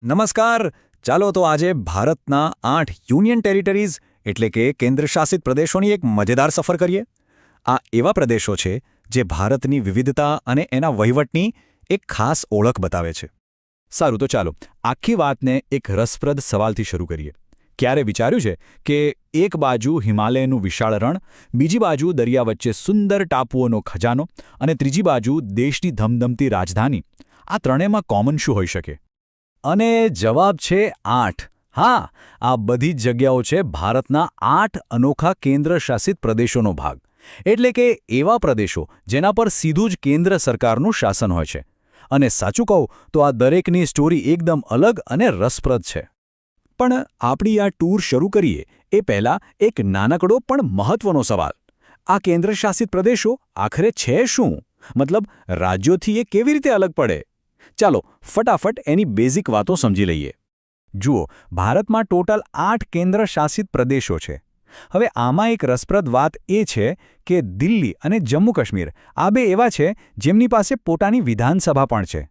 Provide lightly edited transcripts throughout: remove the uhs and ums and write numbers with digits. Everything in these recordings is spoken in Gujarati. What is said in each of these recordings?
નમસ્કાર. ચાલો તો આજે ભારતના 8 યુનિયન ટેરિટરીઝ એટલે કે કેન્દ્રશાસિત પ્રદેશોની એક મજેદાર સફર કરીએ. આ એવા પ્રદેશો છે જે ભારતની વિવિધતા અને એના વહીવટની એક ખાસ ઓળખ બતાવે છે. સારું, તો ચાલો આખી વાતને એક રસપ્રદ સવાલથી શરૂ કરીએ. ક્યારે વિચાર્યું છે કે એક બાજુ હિમાલયનું વિશાળ રણ, બીજી બાજુ દરિયા વચ્ચે સુંદર ટાપુઓનો ખજાનો અને ત્રીજી બાજુ દેશની ધમધમતી રાજધાની, આ ત્રણેયમાં કોમન શું હોઈ શકે? અને જવાબ છે 8. હા, આ બધી જ જગ્યાઓ છે ભારતના 8 અનોખા કેન્દ્રશાસિત પ્રદેશોનો ભાગ. એટલે કે એવા પ્રદેશો જેના પર સીધું જ કેન્દ્ર સરકારનું શાસન હોય છે. અને સાચું કહું તો આ દરેકની સ્ટોરી એકદમ અલગ અને રસપ્રદ છે. પણ આપણી આ ટૂર શરૂ કરીએ એ પહેલાં એક નાનકડો પણ મહત્વનો સવાલ. આ કેન્દ્રશાસિત પ્રદેશો આખરે છે શું? મતલબ રાજ્યોથી એ કેવી રીતે અલગ પડે? ચાલો ફટાફટ એની બેઝિક વાતો સમજી લઈએ. જુઓ, ભારતમાં ટોટલ 8 કેન્દ્રશાસિત પ્રદેશો છે. હવે આમાં એક રસપ્રદ વાત એ છે કે દિલ્હી અને જમ્મુ કાશ્મીર આ બે એવા છે જેમની પાસે પોતાની વિધાનસભા પણ છે.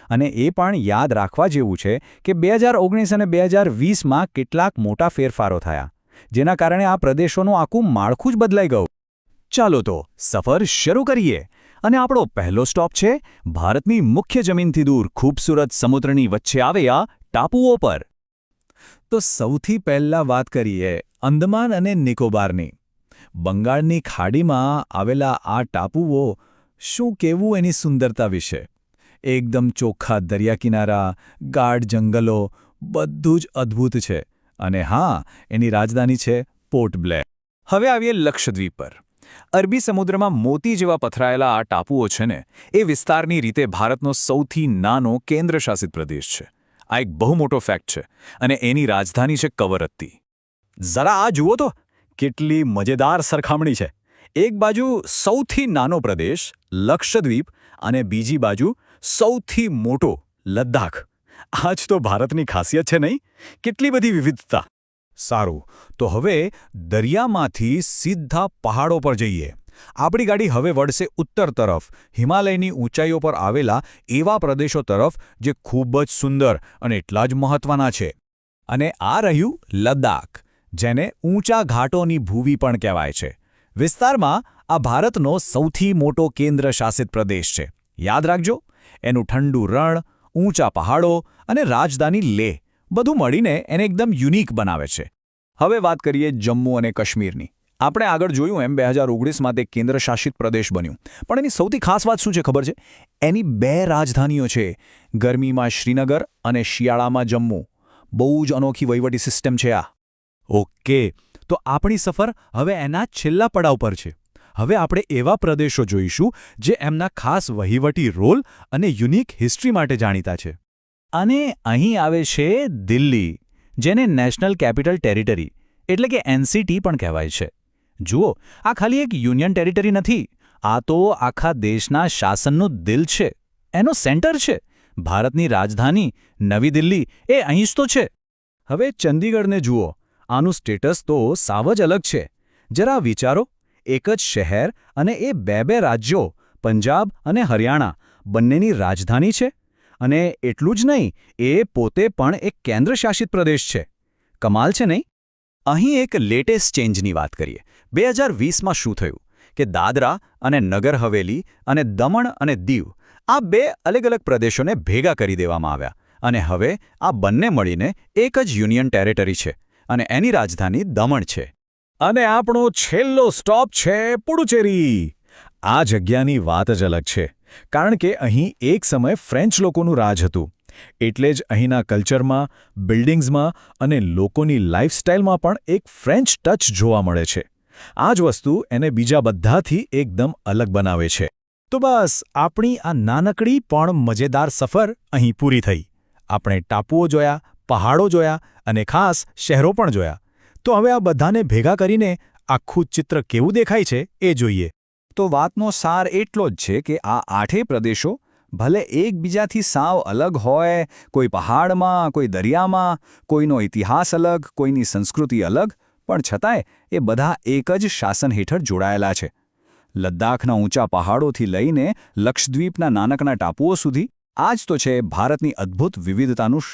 અને એ પણ યાદ રાખવા જેવું છે કે 2019 અને 2020માં કેટલાક મોટા ફેરફારો થયા, જેના કારણે આ પ્રદેશોનું આખું માળખું જ બદલાઈ ગયું. ચાલો તો સફર શરૂ કરીએ. અને આપણો પહેલો સ્ટોપ છે ભારતની મુખ્ય જમીનથી દૂર ખૂબસૂરત સમુદ્રની વચ્ચે આવેલા ટાપુઓ પર. તો સૌથી પહેલા વાત કરીએ અંદમાન અને નિકોબારની. બંગાળની ખાડીમાં આવેલા આ ટાપુઓ, શું કહેવું એની સુંદરતા વિશે. એકદમ ચોખ્ખા દરિયાકિનારા, ગાઢ જંગલો, બધું જ અદ્ભુત છે. અને હા, એની રાજધાની છે પોર્ટ બ્લેર. હવે આવીએ લક્ષદ્વીપ પર. અરબી સમુદ્રમાં મોતી જેવા પથરાયેલા આ ટાપુઓ છે ને, એ વિસ્તારની રીતે ભારતનો સૌથી નાનો કેન્દ્રશાસિત પ્રદેશ છે. આ એક બહુ મોટો ફેક્ટ છે. અને એની રાજધાની છે કવરત્તી. જરા આ જુઓ તો, કેટલી મજેદાર સરખામણી છે. એક બાજુ સૌથી નાનો પ્રદેશ લક્ષદ્વીપ અને બીજી બાજુ સૌથી મોટો લદ્દાખ. આ જ તો ભારતની ખાસિયત છે નહીં? કેટલી બધી વિવિધતા. સારું, તો હવે દરિયામાંથી સીધા પહાડો પર જઈએ. આપણી ગાડી હવે વળશે ઉત્તર તરફ, હિમાલયની ઊંચાઈઓ પર આવેલા એવા પ્રદેશો તરફ જે ખૂબ જ સુંદર અને એટલા જ મહત્વના છે. અને આ રહ્યું લદ્દાખ, જેને ઊંચા ઘાટોની ભૂમિ પણ કહેવાય છે. વિસ્તારમાં આ ભારતનો સૌથી મોટો કેન્દ્રશાસિત પ્રદેશ છે. યાદ રાખજો, એનું ઠંડુ રણ, ઊંચા પહાડો અને રાજધાની લેહ, બધું મળીને એને એકદમ યુનિક બનાવે છે. હવે વાત કરીએ જમ્મુ અને કાશ્મીરની. આપણે આગળ જોયું એમ 2019માં તે કેન્દ્રશાસિત પ્રદેશ બન્યું. પણ એની સૌથી ખાસ વાત શું છે ખબર છે? એની 2 રાજધાનીઓ છે. ગરમીમાં શ્રીનગર અને શિયાળામાં જમ્મુ. બહુ જ અનોખી વહીવટી સિસ્ટમ છે આ. ઓકે, તો આપણી સફર હવે એના છેલ્લા પડાવ પર છે. હવે આપણે એવા પ્રદેશો જોઈશું જે એમના ખાસ વહીવટી રોલ અને યુનિક હિસ્ટ્રી માટે જાણીતા છે. અને અહીં આવે છે દિલ્હી, જેને નેશનલ કેપિટલ ટેરિટરી એટલે કે એનસીટી પણ કહેવાય છે. જુઓ, આ ખાલી એક યુનિયન ટેરિટરી નથી. આ તો આખા દેશના શાસનનું દિલ છે, એનો સેન્ટર છે. ભારતની રાજધાની નવી દિલ્હી એ અહીં જ તો છે. હવે ચંદીગઢને જુઓ, આનું સ્ટેટસ તો સાવ જ અલગ છે. જરા વિચારો, એક જ શહેર અને એ 2 રાજ્યો પંજાબ અને હરિયાણા બંનેની રાજધાની છે. અને એટલું જ નહીં, એ પોતે પણ એક કેન્દ્રશાસિત પ્રદેશ છે. કમાલ છે નહીં? અહીં એક લેટેસ્ટ ચેન્જની વાત કરીએ. 2020માં શું થયું કે દાદરા અને નગર હવેલી અને દમણ અને દીવ, આ 2 અલગ અલગ પ્રદેશોને ભેગા કરી દેવામાં આવ્યા. અને હવે આ બંને મળીને એક જ યુનિયન ટેરિટરી છે. અને એની રાજધાની દમણ છે. અને આપણો છેલ્લો સ્ટોપ છે પુડુચેરી. આ જગ્યાની વાત જ અલગ છે. કારણ કે અહીં એક સમય ફ્રેન્ચ લોકોનું રાજ હતું. એટલે જ અહીંના કલ્ચરમાં, બિલ્ડિંગ્સમાં અને લોકોની લાઇફસ્ટાઇલમાં પણ એક ફ્રેન્ચ ટચ જોવા મળે છે. આ જ વસ્તુ એને બીજા બધાથી એકદમ અલગ બનાવે છે. તો બસ, આપણી આ નાનકડી પણ મજેદાર સફર અહીં પૂરી થઈ. આપણે ટાપુઓ જોયા, પહાડો જોયા અને ખાસ શહેરો પણ જોયા. તો હવે આ બધાને ભેગા કરીને આખું ચિત્ર કેવું દેખાય છે એ જોઈએ. તો વાતનો સાર એટલો જ છે કે આ 8 પ્રદેશો ભલે એકબીજાથી સાવ અલગ હોય, કોઈ પહાડમાં, કોઈ દરિયામાં, કોઈનો ઇતિહાસ અલગ, કોઈની સંસ્કૃતિ અલગ, પણ છતાંય એ બધા એક જ શાસન હેઠળ જોડાયેલા છે. લદ્દાખના ઊંચા પહાડોથી લઈને લક્ષદ્વીપના નાનકડા ટાપુઓ સુધી, આ જ તો છે ભારતની અદ્ભુત વિવિધતાનું